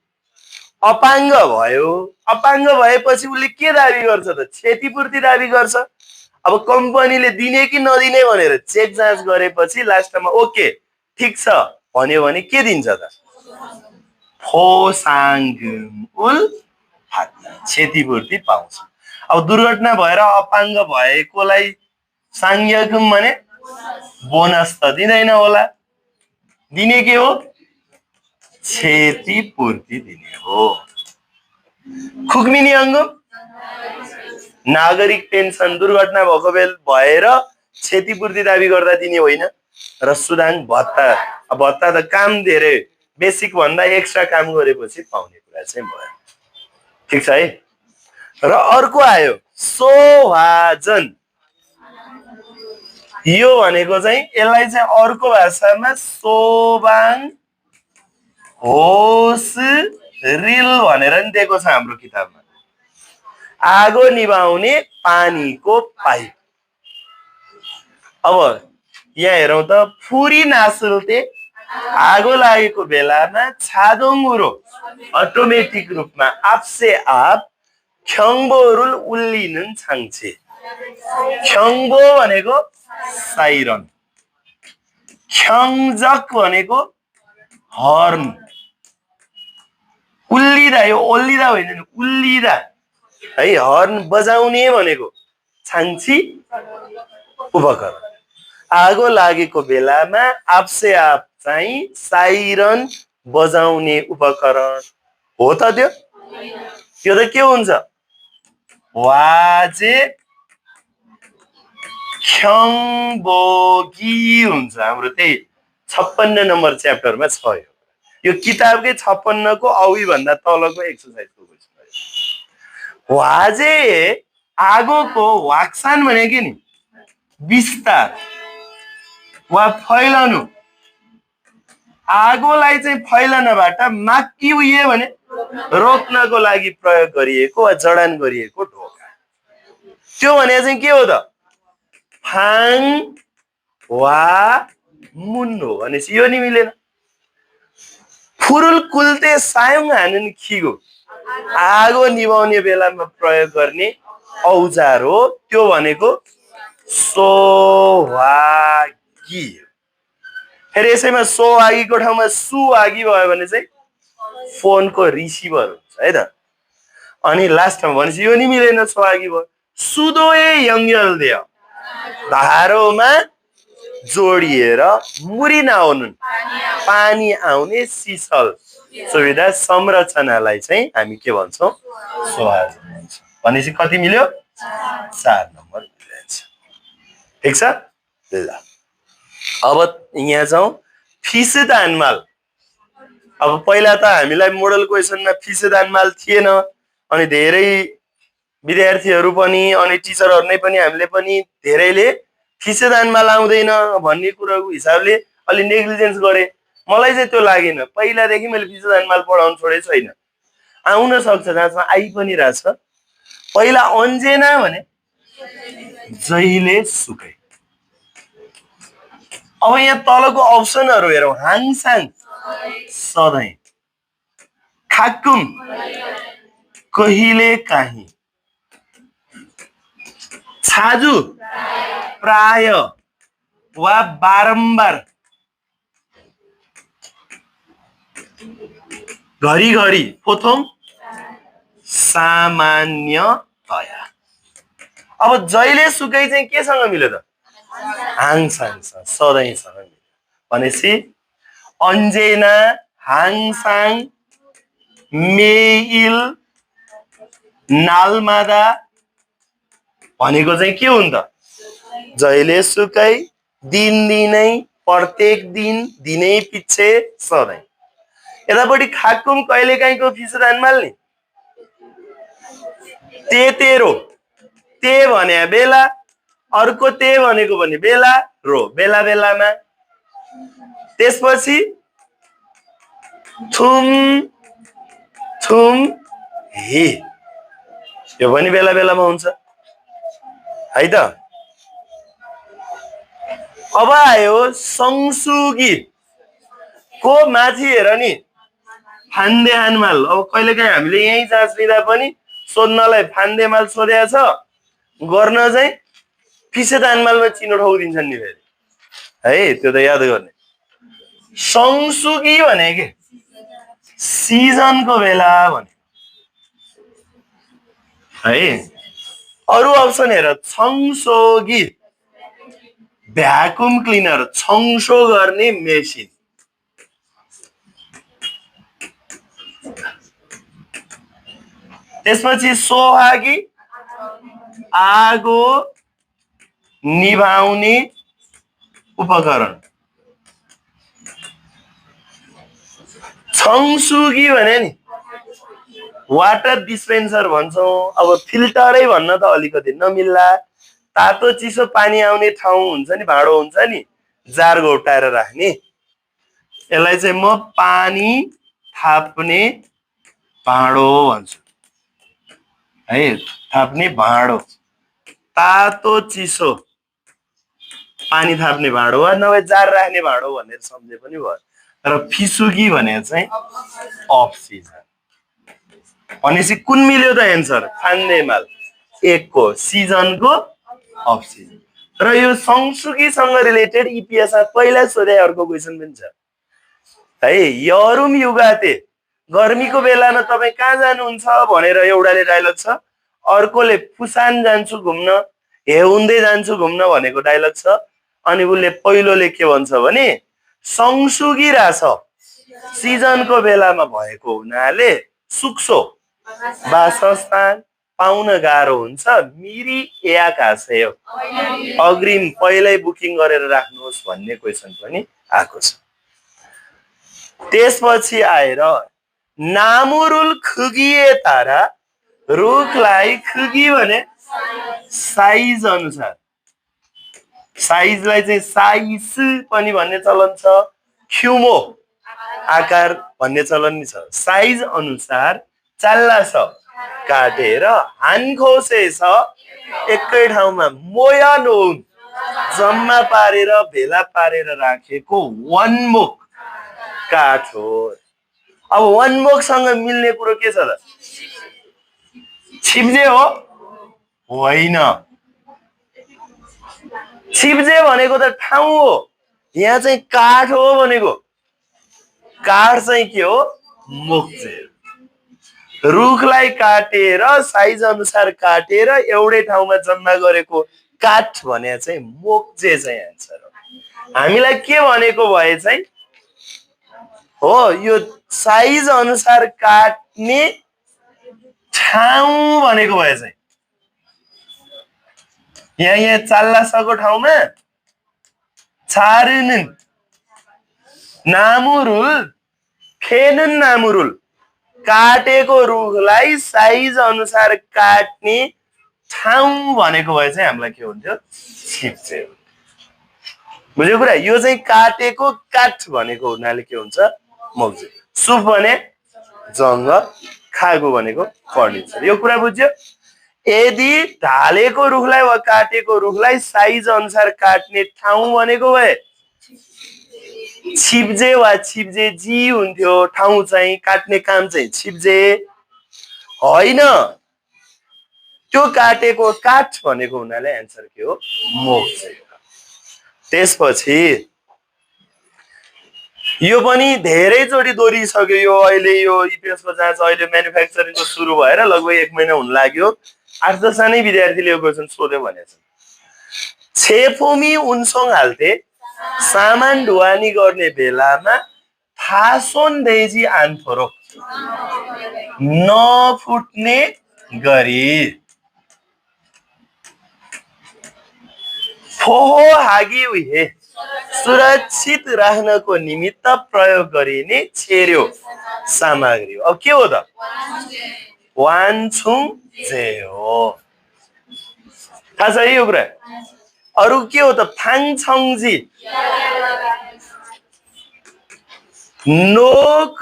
[SPEAKER 1] अपाङ्ग भयो। अपाङ्ग भएपछि उसले के दाबी गर्छ त? क्षतिपूर्ति दाबी गर्छ। अब कम्पनीले दिने कि नदिने भनेर चेक जाँच गरेपछि लास्टमा ओके ठिक छ भन्यो भने के दिन्छ त? फोसाङ्गुम उल फात्ता, क्षतिपूर्ति पाउँछ। अब दुर्घटना भएर अपाङ्ग भएकोलाई साङ्गुम भने बोनस त दिँदैन होला, दिने के हो? क्षतिपूर्ति दिने हो। खुक्मिनी अङ्गम नागरिक पेन्सन दुर्घटना भएको भएर क्षतिपूर्ति दाबी गर्दा दिने होइन। र सुदाङ भत्ता, भत्ता त काम धेरै बेसिक भन्दा एक्स्ट्रा काम गरेपछि पाउने कुरा चाहिँ भयो। ठिक छ है। र अर्को आयो सोहाजन। यो भनेको चाहिँ यसलाई चाहिँ अर्को भाषामा सोबाङ होस रिल भनेर नि दिएको छ हाम्रो किताबमा। आगो निभाउने पानीको पाइप। अब यहाँ हेरौँ त, फुरी नासुल्ते आगो लागेको बेलामा छादोङ्गुरो अटोमेटिक रूपमा आपसे आप ख्याङ्बोरुल उल्लिनुन छाङ्छे। ख्याङ्बो भनेको साइरन, ख्याङ्जक भनेको हर्न, उल्लिदा, यो ओल्लिदा होइन उल्लिदा है, हर्न बजाउने भनेको छाङ्ची उपकरण। आगो लागेको बेलामा आपसे आप चाहिँ साइरन बजाउने उपकरण हो त त्यो? त्यो त के हुन्छ? वाजे ख्याङ्बोगी हुन्छ। हाम्रो त्यही 56 नम्बर च्याप्टरमा छ यो किताबकै 56 को औी भन्दा तलको एक्सर्साइजको क्वेसन। वाजे आगोको वाक्सान भनेको नि विस्तार वा फैलाउनु। आगोलाई चाहिँ फैलनबाट माक्की उयो भने रोक्नको लागि प्रयोग गरिएको वा जडान गरिएको ढोका। त्यो भने चाहिँ के हो त? फाङ वा मुन हो। भनेपछि यो नि मिलेन। फुरुल कुल्ते सायुङ हानुन खिगो आगो निभाउने बेलामा प्रयोग गर्ने औजार हो। त्यो भनेको सोहागी। फेरि यसैमा सोहागीको ठाउँमा सुहागी भयो भने चाहिँ फोनको रिसिभर हुन्छ है त। अनि लास्टमा भनेपछि यो नि मिलेन, सोहागी भयो। सुदोए यङ्गल दियो धारोमा जोडिएर मुरी नआउनुन् पानी आउने सिसल सुविधा संरचनालाई चाहिँ हामी के भन्छौँ? सोहाजन भन्छौँ। भनेपछि कति मिल्यो? 4 नम्बर मिलिन्छ। ठिक छ ल। अब यहाँ जाउँ फिसदानमाल। अब पहिला त हामीलाई मोडल क्वेसनमा फिसदानमाल थिएन, अनि धेरै विद्यार्थीहरू पनि अनि टिचरहरू नै पनि हामीले पनि धेरैले फिसदानमाल आउँदैन भन्ने कुराको हिसाबले अलि नेग्लिजेन्स गरे। मलाई चाहिँ त्यो लागेन। पहिलादेखि मैले फिसदानमाल पढाउनु छोडेको छैन। आउन सक्छ, जहाँसम्म आइ पनि रहेछ। पहिला अन्जेना भने जहिले सुकै। अब यहाँ तलको अप्सनहरू हेरौँ। हाङसाङ सधैँ, खाकुम कहिले काहीँ, छाजु प्राय वा बारम्बार, घरिघरि, पोथोङ सामान्यतया। अब जहिले सुकै चाहिँ केसँग मिल्यो त? हाङसाङसँग, सधैँसँग मिल्यो। भनेपछि अन्जेना, हाङसाङ, मेइल, नालमादा भनेको चाहिँ के हुन्छ त? जहिले सुकै, दिनदिनै, प्रत्येक दिन, दिनै पछि, सधैँ। यतापट्टि खाकुम कहिलेकाहीँको फिसदानमाल नि तेतेरो, ते भने बेला, अर्को ते भनेको भने बेला, रो बेला बेलामा। त्यसपछि थुम थुम हे, यो पनि बेला बेलामा हुन्छ है त। अब आयो संसुगी को माथि हेर नि फान्दे हानमाल। अब कहिलेकाहीँ हामीले यही जाँच लिँदा पनि सोध्नलाई फान्देमाल सोधेको छ, गर्न चाहिँ फिसेत हानमालमा चिनो ठोकिदिन्छन् नि फेरि है, त्यो त याद गर्ने। संसुगी भने के सिजनको बेला भने है। अरु अप्सन हेर, छङसोगी भ्याकुम क्लिनर, छङसो गर्ने मेसिन। त्यसपछि सोहागी आगो निभाउने उपकरण। छङसुगी भने नि वाटर डिस्पेन्सर भन्छौँ। अब फिल्टरै भन्न त अलिकति नमिल्ला, तातो चिसो पानी आउने ठाउँ हुन्छ नि, भाँडो हुन्छ नि, जार घोप्टाएर राख्ने, यसलाई चाहिँ म पानी थाप्ने भाँडो भन्छु है। थाप्ने भाँडो, तातो चिसो पानी थाप्ने भाँडो वा नभए जार राख्ने भाँडो भनेर सम्झे पनि भयो। र फिसुगी भने चाहिँ अफ सिजन भनेपछि कुन मिल्यो त एन्सर? फान्देमाल एकको सिजनको अफ सिजन। र यो संसुकीसँग रिलेटेड इपिएसमा पहिला सोधे अर्को क्वेसन पनि छ है। यरुम युगाते गर्मीको बेलामा तपाईँ कहाँ जानुहुन्छ भनेर एउटाले डायलग छ, अर्कोले पुसान जान्छु घुम्न, हेउन्दै जान्छु घुम्न भनेको डायलग छ। अनि उसले पहिलोले के भन्छ भने संसुगी राछ सिजनको बेलामा भएको हुनाले सुक्सो वासस्थान पाउन गाह्रो हुन्छ, मिरी या कासेयो अग्रिम पहिल्यै बुकिङ गरेर राख्नुहोस् भन्ने क्वेसन पनि आएको छ। त्यसपछि आएर नामुरुल खुगिए तारा, रुखलाई खुगी भने साइज अनुसार, साइजलाई चाहिँ साइस पनि भन्ने चलन छ, ख्युमो आकार भन्ने चलन नि छ। साइज अनुसार चाल्ला छ काटेर, हानखोसे छ एकै ठाउँमा, मोया नोन जम्मा पारेर भेला पारेर राखेको वनमुख काठ हो। अब वनमुखसँग मिल्ने कुरो के छ त? छिप्जे हो? होइन, छिप्जे भनेको त ठाउँ हो, यहाँ चाहिँ काठ हो भनेको। काठ चाहिँ के हो? मोक्जे। रुखलाई काटेर साइज अनुसार काटेर एउटै ठाउँमा जम्मा गरेको काठ भने चाहिँ मोक्जे चाहिँ एन्सर हो। हामीलाई के भनेको भए चाहिँ हो यो साइज अनुसार काट्ने ठाउँ भनेको भए चाहिँ यहाँ चाल्लासको ठाउँमा छारुनुन नामुरुल फेनुन नामुरुल, काटेको रुखलाई साइज अनुसार काट्ने ठाउँ भनेको भए चाहिँ हामीलाई के हुन्थ्यो? छिप्जे। बुझ्यो कुरा? यो चाहिँ काटेको काठ भनेको हुनाले के हुन्छ? मोक्जे। सुप भने जङ्गल, खागो भनेको फर्निचर। यो कुरा बुझ्यो? यदि ढालेको रुखलाई वा काटेको रुखलाई साइज अनुसार काट्ने ठाउँ भनेको भए छिप्जे वा छिप्जेजी हुन्थ्यो। ठाउँ चाहिँ काट्ने काम चाहिँ छिप्जे होइन, त्यो काटेको काठ भनेको हुनाले एन्सर के हो? मोक्जे। त्यसपछि यो पनि धेरैचोटि दोहोरिसक्यो। यो अहिले यो इपिएसको जाँच अहिले म्यानुफ्याक्चरिङको सुरु भएर लगभग 1 महिना हुन लाग्यो। 8-10 जनै विद्यार्थीले यो क्वेसन सोध्यो भनेछ। छेफुमी उन्सोङ हाल्थे सामान ढुवानी गर्ने बेलामा फासोन देजी आन्थोरो नफुट्ने गरी फोहो हागी उहे सुरक्षित राख्नको निमित्त प्रयोग गरिने छेर्यो सामग्री हो। अब के हो त? वान्छुङ जे हो। थाहा छ यो कुरा? अरु के हो त? फाङछङजी नोक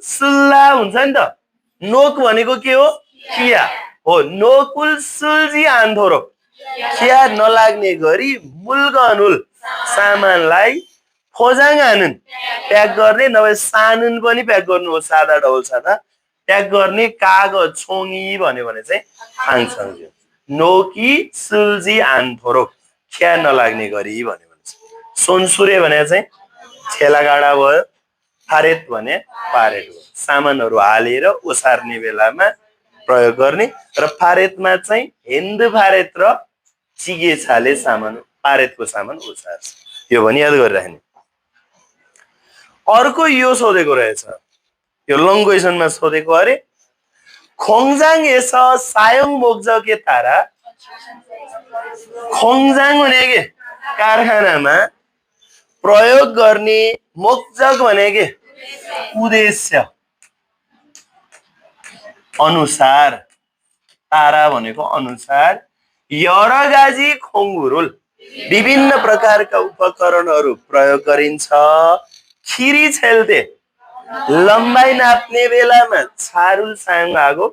[SPEAKER 1] सुल्ला हुन्छ नि त। नोक भनेको के हो? खिया। हो नोकुल सुल्जी आन्धोरो खिया नलाग्ने गरी मुल्गनुल सामानलाई फोजाङ आनुन प्याक गर्ने नभए सानुन पनि प्याक गर्नु हो सादा डबल सादा प्याक गर्ने कागज छोङी भन्यो भने चाहिँ फाङसँग नोकी सुल्जी आन्थोरो खिया नलाग्ने गरी भन्यो भने सोनसुरे भने चाहिँ ठेलागाडा भयो फारेत भने पारेट हो सामानहरू हालेर ओसार्ने बेलामा प्रयोग गर्ने र फारेतमा चाहिँ हिन्द फारेत र चिगे छाले सामान पारेतको सामान ओसार्छ यो पनि याद गरिराख्ने अर्को यो सोधेको रहेछ यो लङ क्वेसनमा सोधेको अरे खोङजाङ एस सायोङ मोक्जके तारा खोङजाङ भने के कारखानामा प्रयोग गर्ने मोक्जक भने के उद्देश्य अनुसार तारा भनेको अनुसार यरगाजी खोङ्गुरुल विभिन्न प्रकारका उपकरणहरू प्रयोग गरिन्छ खिरी छेल्ते लम्बाइ नाप्ने बेलामा छारुल साङ्गाको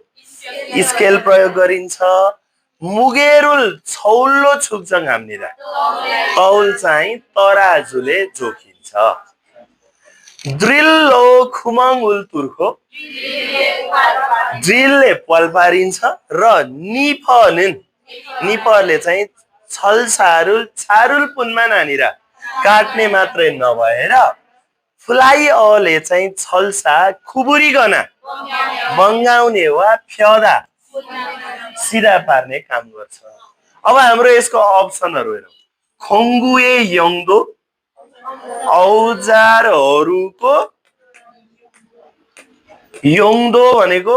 [SPEAKER 1] स्केल प्रयोग गरिन्छ मुगेरुल छौलो छुक्जङ हामीरा तौल चाहिँ तराजुले जोखिन्छ ड्रिल्लो खुमङ उल तुर्खो ड्रिलले पल पारिन्छ र निपरले चाहिँ छल छारुल पुनमा नानीरा काट्ने मात्रै नभएर फुलाई अले चाहिँ छल्सा खुबुरीगना बङ्गाउने वा फ्यादा सिधा पार्ने काम गर्छ अब हाम्रो यसको अप्सनहरू हेरौँ खोङ्गुए यङदो औजारहरूको यङदो भनेको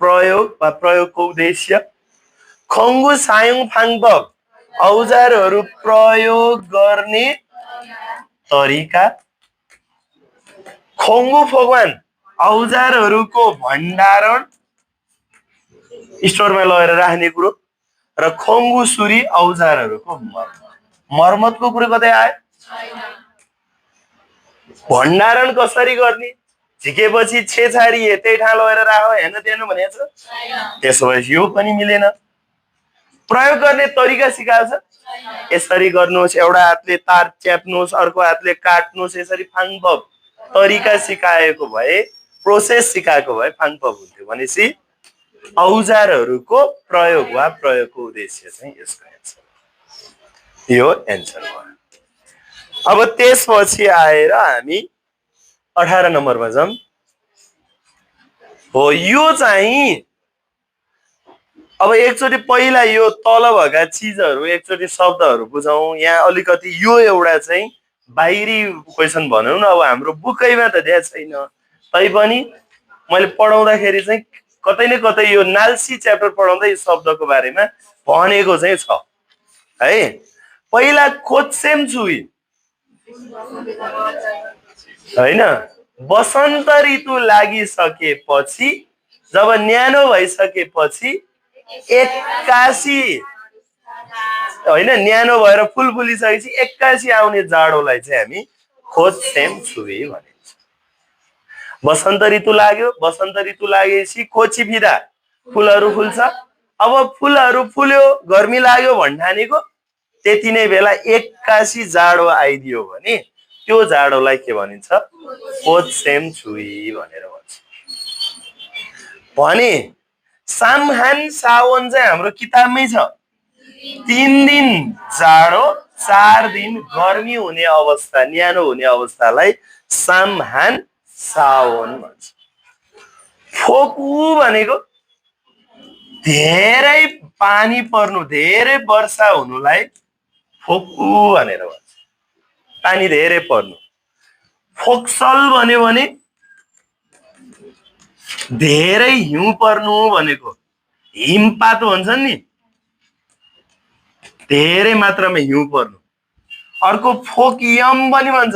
[SPEAKER 1] प्रयोग वा प्रयोगको उद्देश्य खोङ्गु सायोङ फाङबक औजारहरू प्रयोग गर्ने तरिका खोङ्गु फोगवान औजारहरूको भण्डारण स्टोरमा लगेर राख्ने कुरो र खोङ्गु सुरी औजारहरूको मर्मतको कुरो कतै आयो भण्डारण कसरी गर्ने झिकेपछि छेछारी त्यही ठाउँ लगेर राख हेर्न दिएन भनेको छ त्यसो भए यो पनि मिलेन प्रयोग गर्ने तरिका सिकाएको छ यसरी गर्नुहोस् एउटा हातले तार च्याप्नुहोस् अर्को हातले काट्नुहोस् यसरी फाङपप तरिका सिकाएको भए प्रोसेस सिकाएको भए फाङपप हुन्थ्यो भनेपछि औजारहरूको प्रयोग वा प्रयोगको उद्देश्य चाहिँ यसको एन्सर यो एन्सर हो अब त्यसपछि आएर हामी 18 नम्बरमा जाउँ हो यो चाहिँ अब एकचोटि पहिला यो तल भएका चिजहरू एकचोटि शब्दहरू बुझौँ यहाँ अलिकति यो एउटा चाहिँ बाहिरी क्वेसन भनौँ न अब हाम्रो बुकैमा त दिएको छैन तैपनि मैले पढाउँदाखेरि चाहिँ कतै न कतै यो नाल्सी च्याप्टर पढाउँदा यो शब्दको बारेमा भनेको चाहिँ छ है पहिला खोज्सेम छुई हैन वसन्त ऋतु लागिसकेपछि जब न्यानो भइसकेपछि 81 हैन न्यानो भएर फुल फुलिसकेपछि 81 आउने जाडोलाई चाहिँ हामी खोज्सेम छुई भनिन्छ वसन्त ऋतु लाग्यो वसन्त ऋतु लागेपछि खोची फिदा फुलहरू फुल्छ अब फुलहरू फुल्यो गर्मी लाग्यो भन्ठानेको त्यति नै बेला 81 जाडो आइदियो भने त्यो जाडोलाई के भनिन्छ खोज्सेम छुई भनेर भन्छ भने सामहान सावन चाहिँ हाम्रो किताबमै छ 3 दिन जाडो 4 दिन गर्मी हुने अवस्था न्यानो हुने अवस्थालाई सामहान सावन भन्छ फोकु भनेको धेरै पानी पर्नु धेरै वर्षा हुनुलाई फोकु भनेर भन्छ पानी धेरै पर्नु फोक्सल भन्यो भने धेरै हिउँ पर्नु भनेको हिमपात भन्छ नि धेरै मात्रामा हिउँ पर्नु अर्को फोकियम पनि भन्छ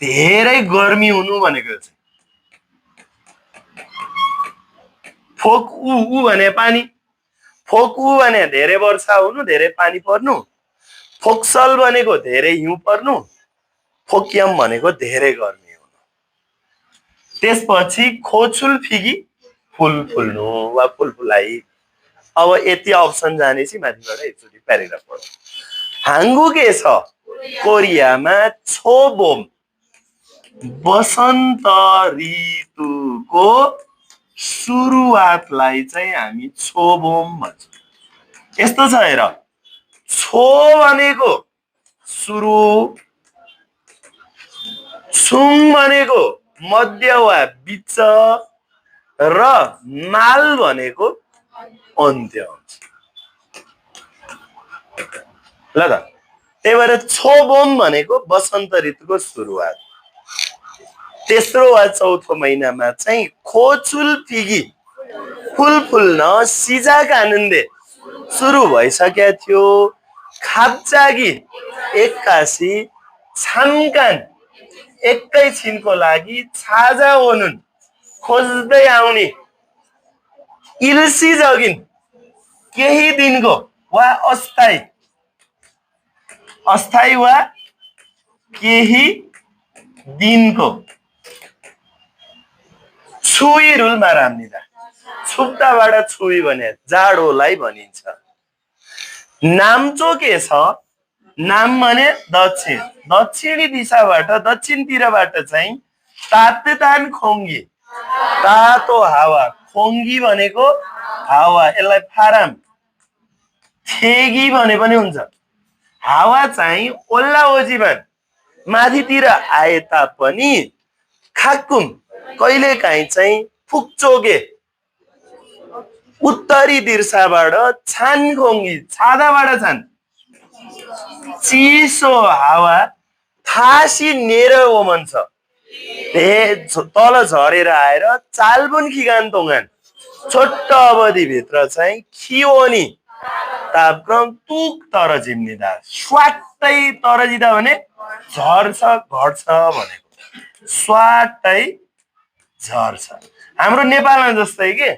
[SPEAKER 1] धेरै गर्मी हुनु भनेको चाहिँ फोकु भने पानी फोकु भने धेरै वर्षा हुनु धेरै पानी पर्नु फोक्सल भनेको धेरै हिउँ पर्नु फोकियम भनेको धेरै गर्मी हुनु त्यसपछि खोचुल फिगी फुल फुल्नु वा फुल फुलाई। अब यति अप्सन जानेपछि माथिबाट एकचोटि प्याराग्राफ पढ। हाङ्गुके छ कोरियामा छोबोम वसन्त ऋतुको सुरुवातलाई चाहिँ हामी छोबोम भन्छौँ। यस्तो छ हेर, छो भनेको सुरु, छुङ भनेको मध्य वा बिच र माल भनेको अन्त्य हुन्छ। ल त, त्यही भएर छोबोम भनेको वसन्त ऋतुको सुरुवात। तेस्रो वा चौथो महिनामा चाहिँ खोचुल फिगी फुल फुल्न सिजाक आनन्दे सुरु भइसकेको थियो। खाप्चागी एक्कासी छामकान एकैछिनको लागि छाजा ओनुन खोज्दै आउने। इल्सी जगिन केही दिनको वा अस्थायी, अस्थायी वा केही दिनको। छुई रुलमा राम्निदा, छुप्टाबाट छुई भने जाडोलाई भनिन्छ। नाम्चो के छ, नाम भने दक्षिण, दक्षिणी दिशाबाट दक्षिणतिरबाट चाहिँ तातेतान खोङ्गी तातो हावा, खोङ्गी भनेको हावा, यसलाई फाराम थेगी भने पनि हुन्छ। हावा चाहिँ ओल्ला ओजीमान माथितिर आए तापनि खाकुम कहिलेकाहीँ चाहिँ फुक्चोगे उत्तरी दिशाबाट छानखोङ्गी छादाबाट छान चिसो हावा थासी नेर ओमन्छ तल झरेर आएर चालबुन खिगान तोङान छोटो अवधिभित्र चाहिँ खियोनी तापक्रम तुक तर जिम्निदा। स्वाटै तर जिदा भने झर्छ घट्छ भनेको, स्वाटै झर्छ। हाम्रो नेपालमा जस्तै के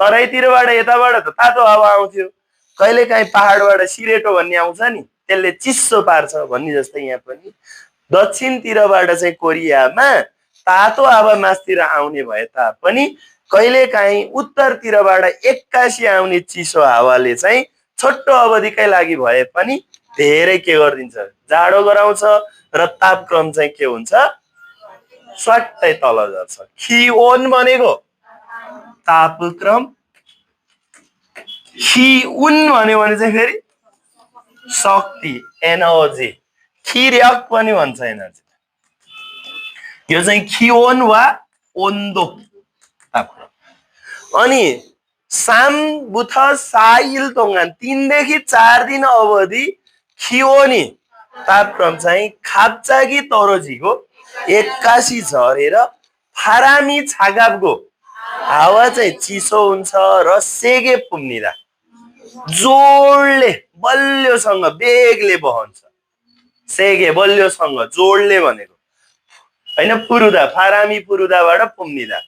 [SPEAKER 1] तराईतिरबाट यताबाट त तातो हावा आउँथ्यो, कहिलेकाहीँ पहाडबाट सिरेटो भन्ने आउँछ नि, त्यसले चिसो पार्छ भन्ने जस्तै यहाँ पनि दक्षिणतिरबाट चाहिँ कोरियामा तातो हावा मासतिर आउने भए तापनि कहिलेकाहीँ उत्तरतिरबाट एक्कासी आउने चिसो हावाले चाहिँ छोटो अवधिकै लागि भए पनि धेरै के गरिदिन्छ, जाडो गराउँछ र तापक्रम चाहिँ के हुन्छ, स्वाट्टै तल झर्छ। खिओन भनेको तापक्रम, खिउन भन्यो भने चाहिँ फेरि शक्ति एनर्जी, खिर्यक पनि भन्छ एनर्जी। यो चाहिँ खिओन वा ओन्दो तापक्रम। अनि साम बुथ साइल तोङान 3 देखि 4 दिन अवधि खिओनी तापक्रम चाहिँ खाप्चागी तरोजीको एक्कासी झरेर फारामी छागापको हावा चाहिँ चिसो हुन्छ र सेगे पुम्निदा जोडले बलियोसँग बेगले बहन्छ। सेगे बलियोसँग जोडले भनेको हैन, पुरुदा फारामी पुरुदाबाट पुम्निदा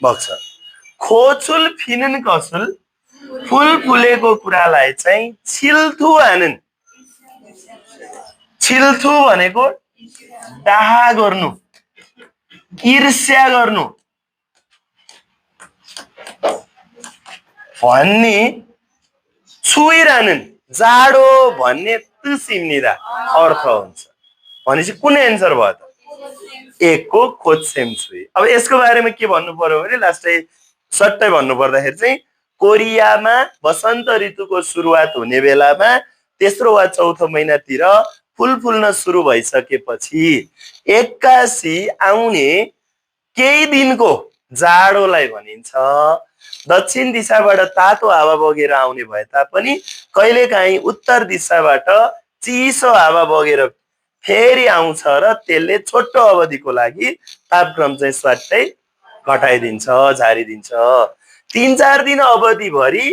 [SPEAKER 1] बग्छ। खोचुल फिनुन कसुल फुल फुलेको कुरालाई चाहिँ छिल्थु हानुन, छिल्थु भनेको डाहा गर्नु, ईर्ष्या गर्नु भन्ने, छुइरानुन जाडो भन्ने तुसिम्निदा अर्थ हुन्छ। भनेपछि कुन एन्सर भयो त? एकको खोज्सेम छुई। अब यसको बारेमा के भन्नु पर्यो भने लास्टै सट्टै भन्नु पर्दाखेरि चाहिँ कोरियामा वसन्त ऋतुको सुरुवात हुने बेलामा तेस्रो वा चौथो महिनातिर फुल फुल्न सुरु भइसकेपछि एक्कासी आउने केही दिनको जाडोलाई भनिन्छ। दक्षिण दिशाबाट तातो हावा बगेर आउने भए तापनि कहिलेकाहीँ उत्तर दिशाबाट चिसो हावा बगेर फेरि आउँछ र त्यसले छोटो अवधिको लागि तापक्रम चाहिँ स्वाट्टै घटाइदिन्छ, झारिदिन्छ। 3-4 दिन अवधिभरि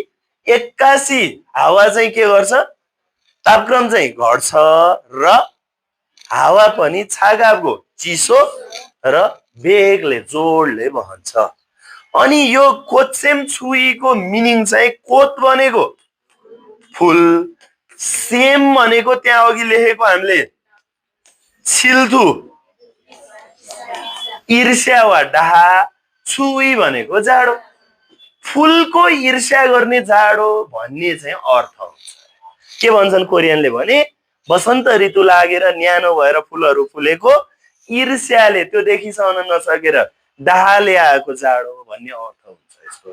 [SPEAKER 1] एक्कासी हावा चाहिँ के गर्छ, तापक्रम चाहिँ घट्छ र हावा पनि छागाको चिसो र बेगले जोडले बहन्छ। अनि यो कोत्सेम छुईको मिनिङ चाहिँ कोत भनेको फुल, सेम भनेको त्यहाँ अघि लेखेको हामीले छिल्थु ईर्ष्या वा डाहा, छुई भनेको जाडो। फुलको ईर्ष्या गर्ने जाडो भन्ने चाहिँ अर्थ हुन्छ। के भन्छन् कोरियनले भने वसन्त ऋतु लागेर न्यानो भएर फुलहरू फुलेको ईर्ष्याले त्यो देखिसहन नसकेर डाहाले आएको जाडो भन्ने अर्थ हुन्छ यसको।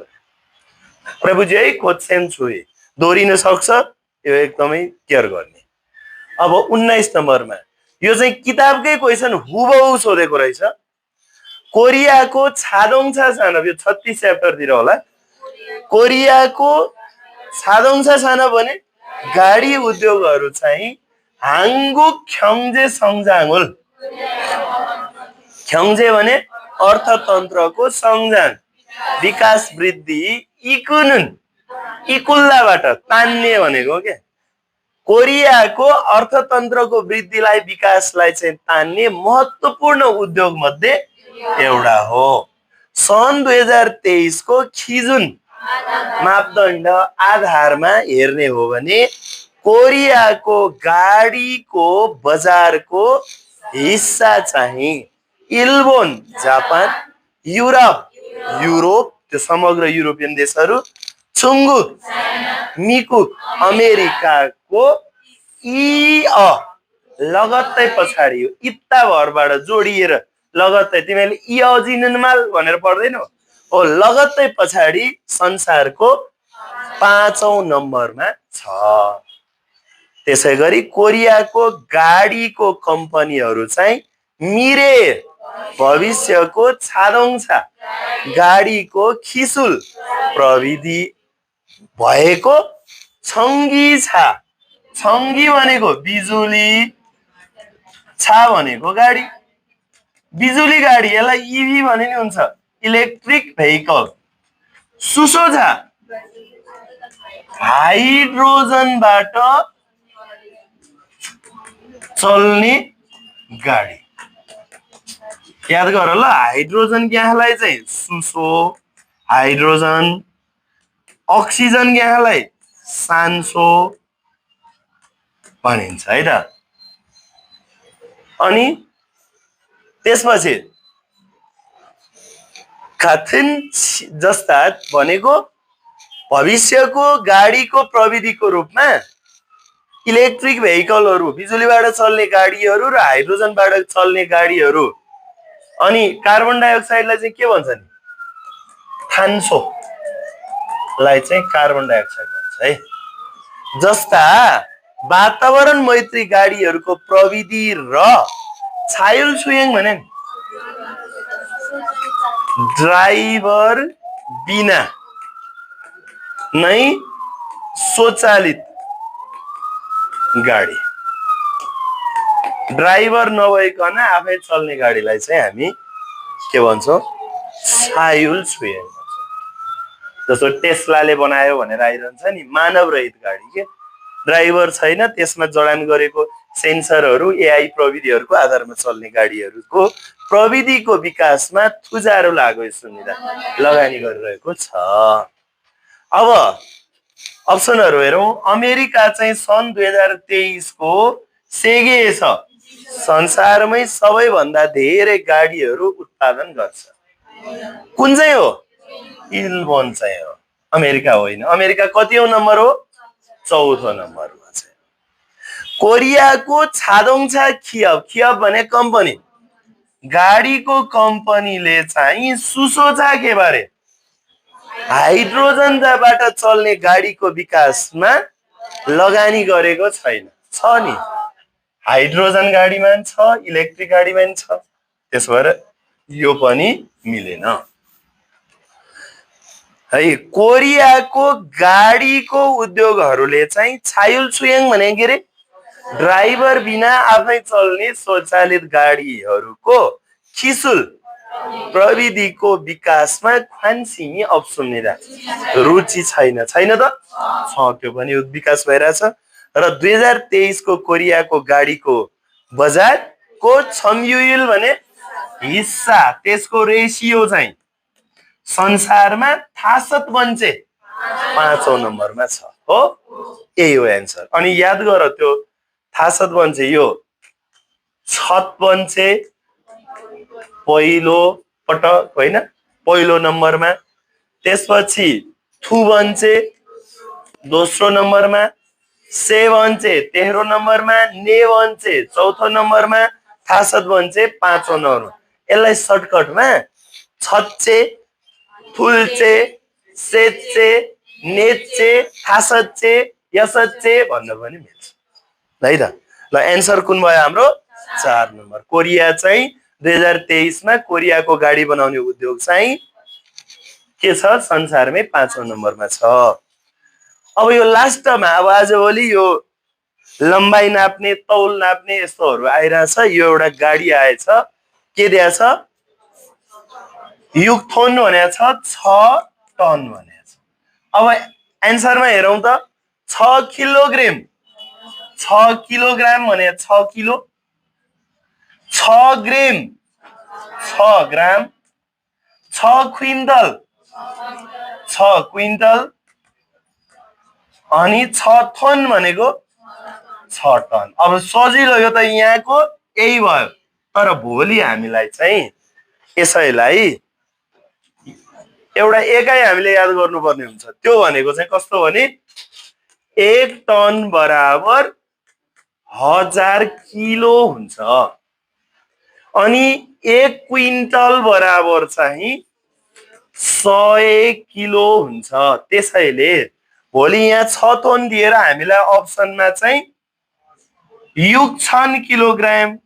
[SPEAKER 1] प्रभुजी है खोज्छन् छुए दोहोरिन सक्छ, यो एकदमै केयर गर्ने। अब 19 नम्बरमा यो चाहिँ किताबकै क्वेसन हुबहु सोधेको रहेछ। कोरियाको छादोङछा साना, यो 36 च्याप्टरतिर होला। कोरियाको छादोङछा साना भने गाडी उद्योगहरू चाहिँ हाङ्गुक ख्यङ्जे सङ्जाङुल, ख्यङ्जे भने अर्थतन्त्रको सङ्जाङ विकास वृद्धि इकुनुन इकुल्लाबाट तान्ने भनेको के कोरियाको अर्थतन्त्रको वृद्धिलाई विकासलाई चाहिँ तान्ने महत्त्वपूर्ण उद्योग मध्ये एउटा हो। सन् 2023 को खिजुन मापदण्ड आधारमा हेर्ने हो भने कोरियाको गाडीको बजारको हिस्सा चाहिँ इल्बोन जापान, युरोप त्यो समग्र युरोपियन देशहरू, चुङ्गुक मिकुक अमेरिकाको लगत्तै पछाडि हो, इत्ता भरबाट जोडिएर लगत्तै, तिमीले इअजिनमाल भनेर पढ्दैनौ हो, लगत्तै पछाडि संसारको 5औं नम्बरमा छ। त्यसै गरी कोरियाको गाडीको कम्पनीहरू चाहिँ मिरे भविष्यको छादोङछा गाडीको खिसुल प्रविधि भएको छङ्गी छा, छङ्गी भनेको बिजुली, छा भनेको गाडी, बिजुली गाडी, यसलाई इभी भने नि हुन्छ, इलेक्ट्रिक भेहिकल। सुसोझा हाइड्रोजनबाट चल्ने गाडी। याद गर ल, हाइड्रोजन ग्यासलाई चाहिँ सुसो, हाइड्रोजन, अक्सिजन ग्यासलाई सान्सो भनिन्छ है त। अनि त्यसपछि काथिन जस्ता भनेको भविष्यको गाडीको प्रविधिको रूपमा इलेक्ट्रिक भेहिकलहरू, बिजुलीबाट चल्ने गाडीहरू र हाइड्रोजनबाट चल्ने गाडीहरू। अनि कार्बन डाइअक्साइडलाई चाहिँ के भन्छ नि, थान्सो लाई चाहिँ कार्बन डाइअक्साइड भन्छ है। जस्ता वातावरण मैत्री गाडीहरूको प्रविधि र छायुल छुयङ भने ड्राइभर बिना नै स्वचालित गाडी, ड्राइभर नभइकन आफै चल्ने गाडीलाई चाहिँ हामी के भन्छौँ, छायुल छुयङ भन्छौँ। जस्तो टेस्लाले बनायो भनेर आइरहन्छ नि, मानव रहित गाडी के, ड्राइभर छैन, त्यसमा जडान गरेको सेन्सरहरू एआई प्रविधिहरूको आधारमा चल्ने गाडीहरूको प्रविधिको विकासमा थुजारो लाग्यो सुनिदा लगानी गरिरहेको छ। अब अप्सनहरू हेरौँ। अमेरिका चाहिँ सन् 2023 को सेगे छ, संसारमै सबैभन्दा धेरै गाडीहरू उत्पादन गर्छ। कुन चाहिँ हो? इल्बोन चाहिँ हो, अमेरिका होइन। अमेरिका कतिऔं नम्बर हो? 4औं नम्बरमा छ। कोरियाको छादोङछा खियब, खियब भने कम्पनी, गाडीको कम्पनीले चाहिँ सुसोचा के बारे हाइड्रोजनबाट चल्ने गाडीको विकासमा लगानी गरेको छैन। छ नि, हाइड्रोजन गाडीमा छ, इलेक्ट्रिक गाडीमा छ, त्यसो भएर यो पनि मिलेन है। कोरियाको गाडीको उद्योगहरूले चाहिँ छायुल छुयङ भने के रे, ड्राइभर बिना आफै चल्ने स्वचालित गाडीहरूको खिसुल प्रविधिको विकासमा खानसिमी अप्सुनिदा रुचि छैन। छैन त छ, त्यो पनि विकास भइरहेछ। र 2023 को कोरियाको गाडीको बजारको छम्युल भने हिस्सा, त्यसको रेसियो चाहिँ संसारमा 63 5औं नम्बरमा छ हो। यही हो एन्सर। अनि याद गर, त्यो 63 यो 56 पहिलो पटक होइन, पहिलो नम्बरमा त्यसपछि थुबन्चे दोस्रो नम्बरमा, सेवन्चे तेह्रो नम्बरमा, नेवन्चे चौथो नम्बरमा, थासत बन्चे पाँचौं नम्बरमा। यसलाई सर्टकटमा छच्चे, थुल्चे, सेच्चे, नेच्चे, थासच्चे, यसच्चे भन्न पनि मिल्छ। है त। ल एन्सर कुन भयो हाम्रो? 4 नम्बर। कोरिया चाहिँ 2023 मा कोरियाको गाडी बनाउने उद्योग चाहिँ के छ? संसारमै 5औं नम्बरमा छ। अब यो लास्टमा अब आजभोलि यो लम्बाइ नाप्ने, तौल नाप्ने यस्तोहरू आइरहेछ। यो एउटा गाडी आएछ, के दिएछ? युक्थोन भनेको छ 6 टन भनेको छ। अब एन्सरमा हेरौँ त 6 किलोग्राम, 6 किलोग्राम भने 6 किलो, 6 ग्राम 6 ग्राम, 6 क्विन्टल 6 क्विन्टल, अनि 6 टन भनेको 6 टन। अब सजिलो, यो त यहाँको यही भयो। तर भोलि हामीलाई चाहिँ यसैलाई एउटा एकाइ हामीले याद गर्नुपर्ने हुन्छ। त्यो भनेको चाहिँ कस्तो भने 1 टन बराबर 1000 किलो हुन्छ, अनि 1 क्विन्टल बराबर चाहिँ 100 किलो हुन्छ। त्यसैले भोलि यहाँ 6 टन दिएर हामीलाई अप्सनमा चाहिँ युक्छन् किलोग्राम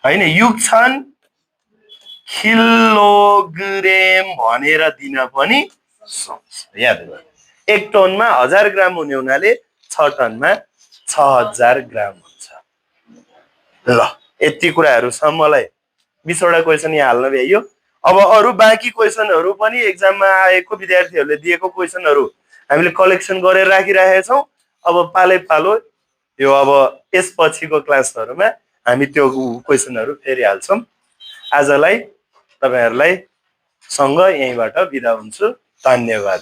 [SPEAKER 1] हैन, युक्छन् किलोग्राम भनेर दिन पनि सक्छ। याद गर्नु, 1 टनमा 1000 ग्राम हुने हुनाले 6 टनमा 6000 ग्राम हुन्छ। ल यति कुराहरू छ। मलाई 20 वटा क्वेसन यहाँ हाल्न भ्याइयो। अब अरू बाँकी क्वेसनहरू पनि एक्जाममा आएको विद्यार्थीहरूले दिएको क्वेसनहरू हामीले कलेक्सन गरेर राखिरहेका छौँ। अब पालै पालो यो अब यसपछिको क्लासहरूमा हामी त्यो क्वेसनहरू फेरि हाल्छौँ। आजलाई तपाईहरुलाई सँग यहीँबाट बिदा हुन्छु। धन्यवाद।